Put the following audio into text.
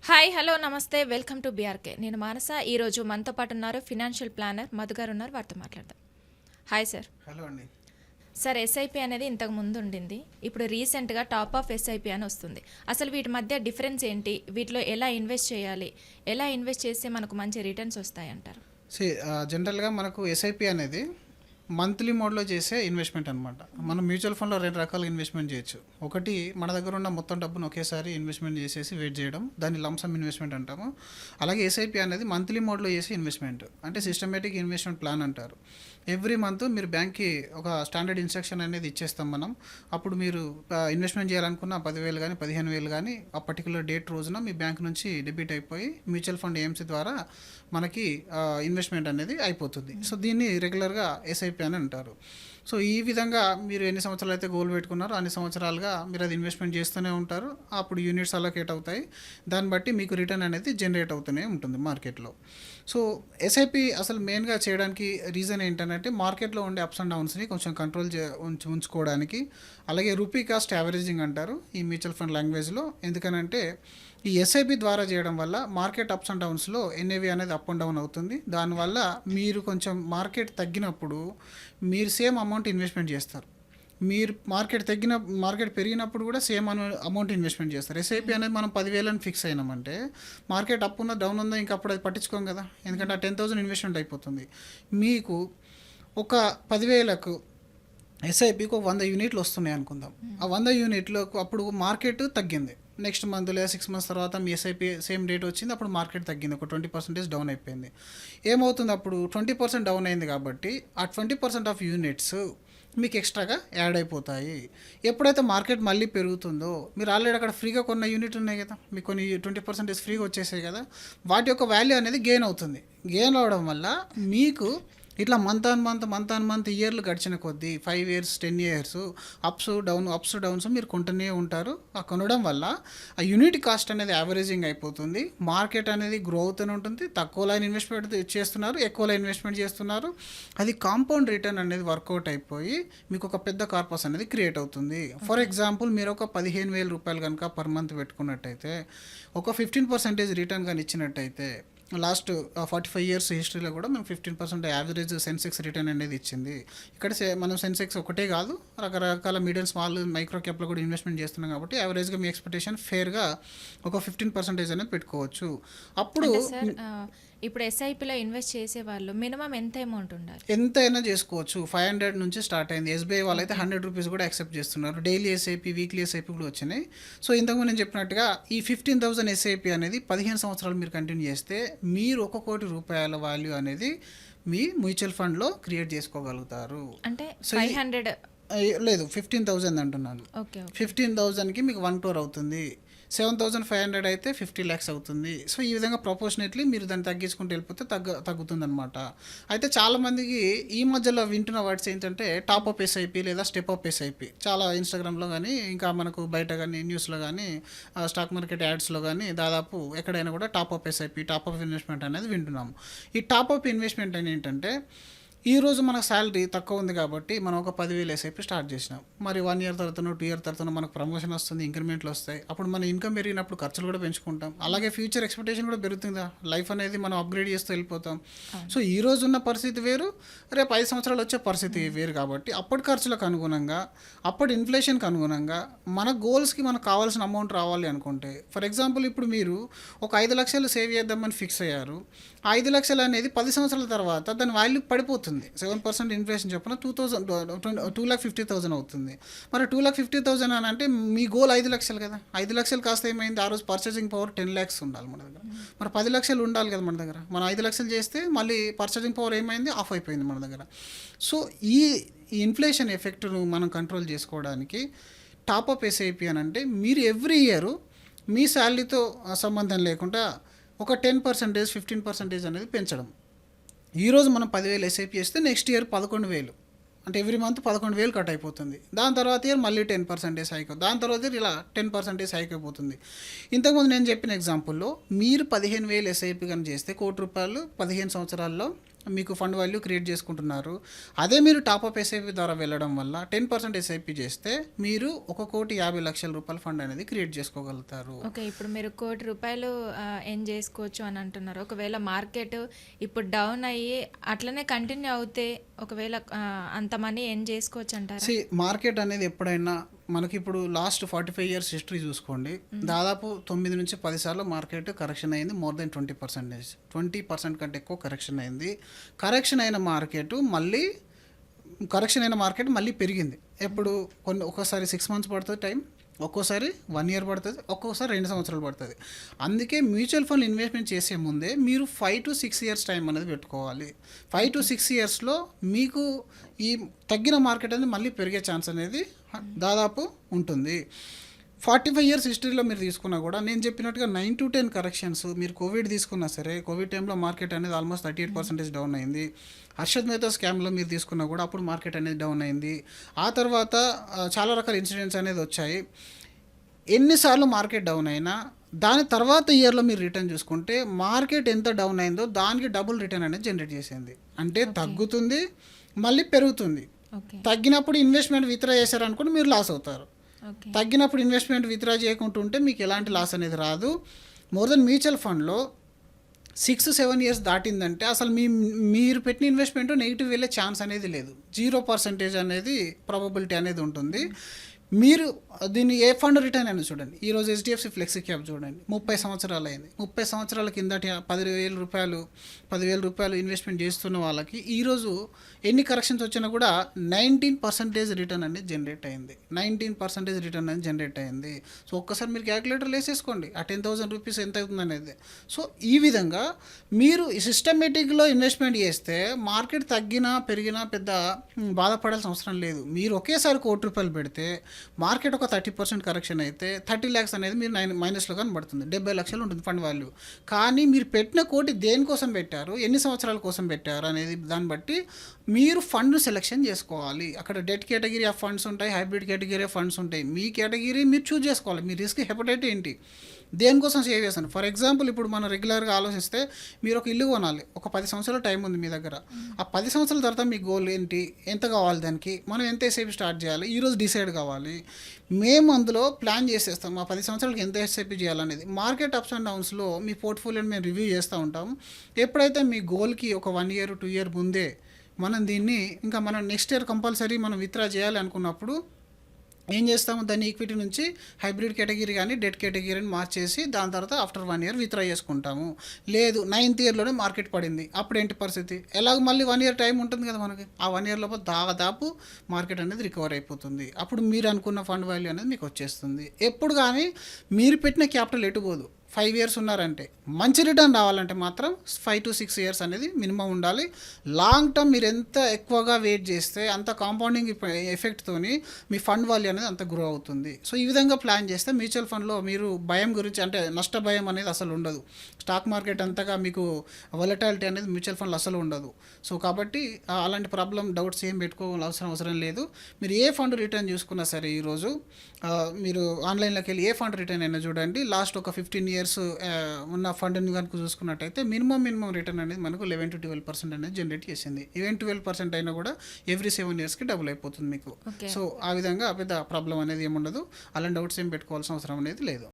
Hi hello నమస్తే welcome to BRK. నేను మానస. ఈరోజు మనతో పాటు ఉన్నారు ఫినాన్షియల్ ప్లానర్ మధు గారు ఉన్నారు. వారితో మాట్లాడదాం. Hi sir. హలో అండి. సార్, ఎస్ఐపి అనేది ఇంతకు ముందు ఉండింది, ఇప్పుడు రీసెంట్గా టాప్ ఆఫ్ ఎస్ఐపి అని వస్తుంది. అసలు వీటి మధ్య డిఫరెన్స్ ఏంటి? వీటిలో ఎలా ఇన్వెస్ట్ చేయాలి? ఎలా ఇన్వెస్ట్ చేస్తే మనకు మంచి రిటర్న్స్ వస్తాయంటారు? జనరల్గా మనకు ఎస్ఐపి అనేది మంత్లీ మోడ్లో చేసే ఇన్వెస్ట్మెంట్ అనమాట. మనం మ్యూచువల్ ఫండ్లో రెండు రకాల ఇన్వెస్ట్మెంట్ చేయొచ్చు. ఒకటి, మన దగ్గర ఉన్న మొత్తం డబ్బును ఒకేసారి ఇన్వెస్ట్మెంట్ చేసేసి వెయిట్ చేయడం, దాన్ని లంసమ్ ఇన్వెస్ట్మెంట్ అంటాము. అలాగే ఎస్ఐపి అనేది మంత్లీ మోడ్లో చేసే ఇన్వెస్ట్మెంట్, అంటే సిస్టమేటిక్ ఇన్వెస్ట్మెంట్ ప్లాన్ అంటారు. ఎవ్రీ మంత్ మీరు బ్యాంక్కి ఒక స్టాండర్డ్ ఇన్స్ట్రక్షన్ అనేది ఇచ్చేస్తాం మనం. అప్పుడు మీరు ఇన్వెస్ట్మెంట్ చేయాలనుకున్న 10,000 కానీ 15,000 కానీ ఆ పర్టికులర్ డేట్ రోజున మీ బ్యాంక్ నుంచి డెబిట్ అయిపోయి మ్యూచువల్ ఫండ్ ఏఎంసీ ద్వారా మనకి ఇన్వెస్ట్మెంట్ అనేది అయిపోతుంది. సో దీన్ని రెగ్యులర్గా ఎస్ఐపి అని అంటారు. సో ఈ విధంగా మీరు ఎన్ని సంవత్సరాలు అయితే గోల్ పెట్టుకున్నారో అన్ని సంవత్సరాలుగా మీరు అది ఇన్వెస్ట్మెంట్ చేస్తూనే ఉంటారు. అప్పుడు యూనిట్స్ అలొకేట్ అవుతాయి. దాన్ని బట్టి మీకు రిటర్న్ అనేది జనరేట్ అవుతూనే ఉంటుంది మార్కెట్లో. సో ఎస్ఐపి అసలు మెయిన్గా చేయడానికి రీజన్ ఏంటంటే మార్కెట్లో ఉండే అప్స్ అండ్ డౌన్స్ని కొంచెం కంట్రోల్ ఉంచుకోవడానికి. అలాగే రూపీ కాస్ట్ యావరేజింగ్ అంటారు ఈ మ్యూచువల్ ఫండ్ లాంగ్వేజ్లో. ఎందుకనంటే ఈ ఎస్ఐపి ద్వారా చేయడం వల్ల మార్కెట్ అప్స్ అండ్ డౌన్స్లో ఎన్ఏవి అనేది అప్ అండ్ డౌన్ అవుతుంది. దానివల్ల మీరు కొంచెం మార్కెట్ తగ్గినప్పుడు మీరు సేమ్ అమౌంట్ ఇన్వెస్ట్మెంట్ చేస్తారు. మీరు మార్కెట్ పెరిగినప్పుడు కూడా సేమ్ అమౌంట్ ఇన్వెస్ట్మెంట్ చేస్తారు. ఎస్ఐపి అనేది మనం 10,000 ఫిక్స్ అయినామంటే మార్కెట్ అప్ ఉందా డౌన్ ఉందా ఇంకా అప్పుడు అది పట్టించుకోం కదా, ఎందుకంటే ఆ 10,000 ఇన్వెస్ట్మెంట్ అయిపోతుంది. మీకు ఒక 10,000కు ఎస్ఐపికి ఒక 100 యూనిట్లు వస్తున్నాయి అనుకుందాం. ఆ 100 యూనిట్లకు అప్పుడు మార్కెట్ తగ్గింది. నెక్స్ట్ మంత్ లేదా 6 months తర్వాత మీ ఎస్ఐపి సేమ్ డేట్ వచ్చింది, అప్పుడు మార్కెట్ తగ్గింది, ఒక 20% డౌన్ అయిపోయింది. ఏమవుతుంది అప్పుడు 20% డౌన్ అయింది కాబట్టి ఆ 20% ఆఫ్ యూనిట్స్ మీకు ఎక్స్ట్రాగా యాడ్ అయిపోతాయి. ఎప్పుడైతే మార్కెట్ మళ్ళీ పెరుగుతుందో మీరు ఆల్రెడీ అక్కడ ఫ్రీగా కొన్న యూనిట్ ఉన్నాయి కదా, మీకు కొన్ని 20% ఫ్రీగా వచ్చేసాయి కదా, వాటి యొక్క వాల్యూ అనేది గెయిన్ అవుతుంది. గెయిన్ అవడం వల్ల మీకు ఇట్లా మంత్ ఆన్ మంత్ ఇయర్లు గడిచిన కొద్దీ 5 years 10 years అప్స్ డౌన్స్ మీరు కొంటూనే ఉంటారు. ఆ కొనడం వల్ల ఆ యూనిట్ కాస్ట్ అనేది యావరేజింగ్ అయిపోతుంది. మార్కెట్ అనేది గ్రో అవుతూనే ఉంటుంది. తక్కువ లైన్ ఇన్వెస్ట్మెంట్ చేస్తున్నారు, ఎక్కువ లైన్ ఇన్వెస్ట్మెంట్ చేస్తున్నారు. అది కాంపౌండ్ రిటర్న్ అనేది వర్కౌట్ అయిపోయి మీకు ఒక పెద్ద కార్పస్ అనేది క్రియేట్ అవుతుంది. ఫర్ ఎగ్జాంపుల్ మీరు ఒక 15,000 రూపాయలు కనుక పర్ మంత్ పెట్టుకున్నట్టయితే ఒక 15% రిటర్న్ కానీ ఇచ్చినట్టయితే లాస్ట్ 45 years హిస్టరీలో కూడా మేము 15% యావరేజ్ సెన్సెక్స్ రిటర్న్ అనేది ఇచ్చింది. ఇక్కడ మనం సెన్సెక్స్ ఒకటే కాదు, రకరకాల మీడియం స్మాల్ మైక్రో క్యాప్లో కూడా ఇన్వెస్ట్మెంట్ చేస్తున్నాం కాబట్టి యావరేజ్గా మీ ఎక్స్పెక్టేషన్ ఫేర్గా ఒక 15% అనేది పెట్టుకోవచ్చు. అప్పుడు ఇప్పుడు ఎస్ఐపిలో ఇన్వెస్ట్ చేసే వాళ్ళు మినిమం ఎంత అమౌంట్ ఉండాలి? ఎంతైనా చేసుకోవచ్చు. 500 నుంచి స్టార్ట్ అయింది. ఎస్బీఐ వాళ్ళైతే 100 రూపీస్ కూడా యాక్సెప్ట్ చేస్తున్నారు. డైలీ ఎస్ఐపి, వీక్లీ ఎస్ఐపి కూడా వచ్చినాయి. సో ఇంతకుముందు నేను చెప్పినట్టుగా ఈ 15,000 ఎస్ఐపి అనేది 15 సంవత్సరాలు మీరు కంటిన్యూ చేస్తే మీరు 1 కోటి రూపాయల వాల్యూ అనేది మీ మ్యూచువల్ ఫండ్లో క్రియేట్ చేసుకోగలుగుతారు. అంటే 500 లేదు 15,000 అంటున్నాను. 15,000కి మీకు 1 crore అవుతుంది. 7,500 అయితే 50 lakhs అవుతుంది. సో ఈ విధంగా ప్రపోర్షనేట్లీ మీరు దాన్ని తగ్గించుకుంటూ వెళ్ళిపోతే తగ్గుతుంది అనమాట. అయితే చాలామందికి ఈ మధ్యలో వింటున్న వర్డ్స్ ఏంటంటే టాప్అప్ ఎస్ఐపి లేదా స్టెప్అప్ ఎస్ఐపి. చాలా ఇన్స్టాగ్రామ్లో కానీ ఇంకా మనకు బయట కానీ న్యూస్లో కానీ స్టాక్ మార్కెట్ యాడ్స్లో కానీ దాదాపు ఎక్కడైనా కూడా టాప్అప్ ఎస్ఐపి, టాప్అప్ ఇన్వెస్ట్మెంట్ అనేది వింటున్నాము. ఈ టాప్అప్ ఇన్వెస్ట్మెంట్ అని ఏంటంటే ఈరోజు మనకు శాలరీ తక్కువ ఉంది కాబట్టి మనం ఒక 10,000 ఎస్ఐపి స్టార్ట్ చేసినాం. మరి 1 year తర్వాత 2 year తర్వాత మనకు ప్రమోషన్ వస్తుంది, ఇంక్రిమెంట్లు వస్తాయి. అప్పుడు మన ఇన్కమ్ పెరిగినప్పుడు ఖర్చులు కూడా పెంచుకుంటాం. అలాగే ఫ్యూచర్ ఎక్స్పెక్టేషన్ కూడా పెరుగుతుందా, లైఫ్ అనేది మనం అప్గ్రేడ్ చేస్తూ వెళ్ళిపోతాం. సో ఈ రోజు ఉన్న పరిస్థితి వేరు, రేపు 5 సంవత్సరాలు వచ్చే పరిస్థితి వేరు కాబట్టి అప్పటి ఖర్చులకు అనుగుణంగా, అప్పటి ఇన్ఫ్లేషన్కి అనుగుణంగా మన గోల్స్కి మనకు కావాల్సిన అమౌంట్ రావాలి అనుకుంటే, ఫర్ ఎగ్జాంపుల్ ఇప్పుడు మీరు ఒక 5 లక్షలు సేవ్ చేద్దామని ఫిక్స్ అయ్యారు. 5 లక్షలు అనేది 10 సంవత్సరాల తర్వాత దాని వాల్యూ పడిపోతుంది. 7% ఇన్ఫ్లేషన్ చెప్పిన 2,50,000 అవుతుంది. మరి 2,50,000 అని అంటే మీ గోల్ 5 లక్షలు కదా. 5 లక్షలు కాస్త ఏమైంది, ఆ రోజు పర్చేసింగ్ పవర్ 10 lakhs ఉండాలి మన దగ్గర. మరి 10 లక్షలు ఉండాలి కదా మన దగ్గర. మనం 5 లక్షలు చేస్తే మళ్ళీ పర్చేసింగ్ పవర్ ఏమైంది, ఆఫ్ అయిపోయింది మన దగ్గర. సో ఈ ఇన్ఫ్లేషన్ ఎఫెక్ట్ను మనం కంట్రోల్ చేసుకోవడానికి టాప్అప్ ఎస్ఐపి అని అంటే మీరు ఎవ్రీ ఇయర్ మీ శాలరీతో సంబంధం లేకుండా ఒక 10%, 15% అనేది పెంచడం. ఈరోజు మనం 10,000 ఎస్ఐపి చేస్తే నెక్స్ట్ ఇయర్ 11,000, అంటే ఎవ్రీ మంత్ 11,000 కట్ అయిపోతుంది. దాని తర్వాత ఇయర్ మళ్ళీ 10% హైక్, దాని తర్వాత ఇయర్ ఇలా 10% హైక్ అయిపోతుంది. ఇంతకుముందు నేను చెప్పిన ఎగ్జాంపుల్లో మీరు 15,000 ఎస్ఐపి కానీ చేస్తే 1 కోటి రూపాయలు 15 సంవత్సరాల్లో మీకు ఫండ్ వాల్యూ క్రియేట్ చేసుకుంటున్నారు. అదే మీరు టాప్అప్ ఎస్ఐపి ద్వారా వెళ్ళడం వల్ల 10% ఎస్ఐపి చేస్తే మీరు 1,50,00,000 రూపాయల ఫండ్ అనేది క్రియేట్ చేసుకోగలుగుతారు. ఓకే. ఇప్పుడు మీరు రూ. 1,00,00,000 ఎర్న్ చేసుకోవచ్చు అని అంటున్నారు. ఒకవేళ మార్కెట్ ఇప్పుడు డౌన్ అయ్యి అట్లనే కంటిన్యూ అవుతే ఒకవేళ అంత మనీ ఎర్న్ చేసుకోవచ్చు అంటారా? మార్కెట్ అనేది ఎప్పుడైనా మనకి ఇప్పుడు లాస్ట్ 45 ఇయర్స్ హిస్టరీ చూసుకోండి, దాదాపు 9 నుంచి 10 సార్లు మార్కెట్ కరెక్షన్ అయింది. మోర్ దెన్ 20% కంటే ఎక్కువ కరెక్షన్ అయింది. కరెక్షన్ అయిన మార్కెట్ మళ్ళీ పెరిగింది. ఎప్పుడు ఒక్కోసారి 6 మంత్స్ పడుతుంది టైం, ఒక్కోసారి 1 ఇయర్ పడుతుంది, ఒక్కోసారి 2 సంవత్సరాలు పడుతుంది. అందుకే మ్యూచువల్ ఫండ్ ఇన్వెస్ట్మెంట్ చేసే ముందే మీరు 5 to 6 ఇయర్స్ టైం అనేది పెట్టుకోవాలి. 5 to 6 ఇయర్స్లో మీకు ఈ తగ్గిన మార్కెట్ అనేది మళ్ళీ పెరిగే ఛాన్స్ అనేది దాదాపు ఉంటుంది. 45 ఇయర్స్ హిస్టరీలో మీరు తీసుకున్నా కూడా నేను చెప్పినట్టుగా 9 to 10 కరెక్షన్స్, మీరు కోవిడ్ తీసుకున్నా సరే, కోవిడ్ టైంలో మార్కెట్ అనేది ఆల్మోస్ట్ 38% డౌన్ అయింది. హర్షద్ మెహతా స్కామ్లో మీరు తీసుకున్నా కూడా అప్పుడు మార్కెట్ అనేది డౌన్ అయింది. ఆ తర్వాత చాలా రకాల ఇన్సిడెంట్స్ అనేది వచ్చాయి. ఎన్నిసార్లు మార్కెట్ డౌన్ అయినా దాని తర్వాత ఇయర్లో మీరు రిటర్న్ చూసుకుంటే మార్కెట్ ఎంత డౌన్ అయిందో దానికి డబుల్ రిటర్న్ అనేది జనరేట్ చేసింది. అంటే తగ్గుతుంది, మళ్ళీ పెరుగుతుంది. తగ్గినప్పుడు ఇన్వెస్ట్మెంట్ విత్డ్రా చేశారనుకోండి మీరు లాస్ అవుతారు. తగ్గినప్పుడు ఇన్వెస్ట్మెంట్ విత్డ్రా చేయకుండా ఉంటే మీకు ఎలాంటి లాస్ అనేది రాదు. మోర్ దెన్ మ్యూచువల్ ఫండ్లో 6-7 ఇయర్స్ దాటిందంటే అసలు మీరు పెట్టిన ఇన్వెస్ట్మెంట్ నెగిటివ్ వెళ్ళే ఛాన్స్ అనేది లేదు. 0% అనేది ప్రాబబిలిటీ అనేది ఉంటుంది. మీరు దీన్ని ఏ ఫండ్ రిటర్న్ అయినా చూడండి. ఈరోజు హెచ్డిఎఫ్సి ఫ్లెక్సీ క్యాప్ చూడండి, 30 సంవత్సరాలు అయింది. 30 సంవత్సరాల కిందట 10,000 రూపాయలు ఇన్వెస్ట్మెంట్ చేస్తున్న వాళ్ళకి ఈరోజు ఎన్ని కరెక్షన్స్ వచ్చినా కూడా 19% రిటర్న్ అనేది జనరేట్ అయింది. 19% రిటర్న్ అనేది జనరేట్ అయింది. సో ఒక్కసారి మీరు క్యాలిక్యులేటర్ వేసేసుకోండి ఆ 10,000 రూపీస్ ఎంత అవుతుంది అనేది. సో ఈ విధంగా మీరు సిస్టమేటిక్లో ఇన్వెస్ట్మెంట్ చేస్తే మార్కెట్ తగ్గినా పెరిగినా పెద్ద బాధపడాల్సిన అవసరం లేదు. మీరు ఒకేసారి ₹1,00,00,000 పెడితే మార్కెట్ ఒక 30% కరెక్షన్ అయితే 30 lakhs అనేది మీరు మైనస్లో కనబడుతుంది. 70 లక్షలు ఉంటుంది ఫండ్ వాల్యూ. కానీ మీరు పెట్టిన కోటి దేనికోసం పెట్టారు, ఎన్ని సంవత్సరాల కోసం పెట్టారు అనేది దాన్ని బట్టి మీరు ఫండ్ సెలెక్షన్ చేసుకోవాలి. అక్కడ డెట్ కేటగిరీ ఆఫ్ ఫండ్స్ ఉంటాయి, హైబ్రిడ్ కేటగిరీ ఆఫ్ ఫండ్స్ ఉంటాయి. మీ కేటగిరీ మీరు చూజ్ చేసుకోవాలి. మీ రిస్క్ హెపటైట్ ఏంటి, దేనికోసం సేవ్ చేస్తాను. ఫర్ ఎగ్జాంపుల్ ఇప్పుడు మనం రెగ్యులర్గా ఆలోచిస్తే మీరు ఒక ఇల్లు కొనాలి, ఒక 10 సంవత్సరాల టైం ఉంది మీ దగ్గర. ఆ 10 సంవత్సరాల తర్వాత మీ గోల్ ఏంటి, ఎంత కావాలి, దానికి మనం ఎంత ఎస్ఐపి స్టార్ట్ చేయాలి, ఈరోజు డిసైడ్ కావాలి. మేము అందులో ప్లాన్ చేసేస్తాం ఆ 10 సంవత్సరాలకి ఎంత ఎస్ఐపి చేయాలనేది. మార్కెట్ అప్స్ అండ్ డౌన్స్లో మీ పోర్ట్ఫోలియోని మేము రివ్యూ చేస్తూ ఉంటాం. ఎప్పుడైతే మీ గోల్కి ఒక 1 year 2 year ముందే మనం దీన్ని ఇంకా మనం నెక్స్ట్ ఇయర్ కంపల్సరీ మనం విత్డ్రా చేయాలి అనుకున్నప్పుడు ఏం చేస్తాము, దాన్ని ఈక్విటీ నుంచి హైబ్రిడ్ కేటగిరీ కానీ డెట్ కేటగిరీని మార్చేసి దాని తర్వాత ఆఫ్టర్ 1 year విత్డ్రా చేసుకుంటాము. లేదు 9th ఇయర్లోనే మార్కెట్ పడింది, అప్పుడు ఏంటి పరిస్థితి, ఎలాగ మళ్ళీ 1 year టైం ఉంటుంది కదా మనకి. ఆ 1 year లోపల దాదాపు మార్కెట్ అనేది రికవర్ అయిపోతుంది. అప్పుడు మీరు అనుకున్న ఫండ్ వాల్యూ అనేది మీకు వచ్చేస్తుంది. ఎప్పుడు కానీ మీరు పెట్టిన క్యాపిటల్ ఎటుపోదు. 5 years ఉన్నారంటే మంచి రిటర్న్ రావాలంటే మాత్రం 5 to 6 years అనేది మినిమం ఉండాలి. లాంగ్ టర్మ్ మీరు ఎంత ఎక్కువగా వెయిట్ చేస్తే అంత కాంపౌండింగ్ ఎఫెక్ట్తోని మీ ఫండ్ వాల్యూ అనేది అంత గ్రో అవుతుంది. సో ఈ విధంగా ప్లాన్ చేస్తే మ్యూచువల్ ఫండ్లో మీరు భయం గురించి అంటే నష్ట భయం అనేది అసలు ఉండదు. స్టాక్ మార్కెట్ అంతగా మీకు వొలటాలిటీ అనేది మ్యూచువల్ ఫండ్లో అసలు ఉండదు. సో కాబట్టి అలాంటి డౌట్స్ ఏం పెట్టుకోవాల్సిన అవసరం లేదు. మీరు ఏ ఫండ్ రిటర్న్ చూసుకున్నా సరే ఈరోజు మీరు ఆన్లైన్లోకి వెళ్ళి ఏ ఫండ్ రిటర్న్ అయినా చూడండి. లాస్ట్ ఒక 15 years ఉన్న ఫండ్ని కనుక చూసుకున్నట్టయితే మినిమం రిటర్న్ అనేది మనకు 11 to 12% అనేది జనరేట్ చేసింది. ఈవెన్ 12% అయినా కూడా ఎవ్రీ 7 yearsకి డబుల్ అయిపోతుంది మీకు. సో ఆ విధంగా పెద్ద ప్రాబ్లం అనేది ఏముండదు. అలాంటి డౌట్స్ ఏం పెట్టుకోవాల్సిన అవసరం అనేది లేదు.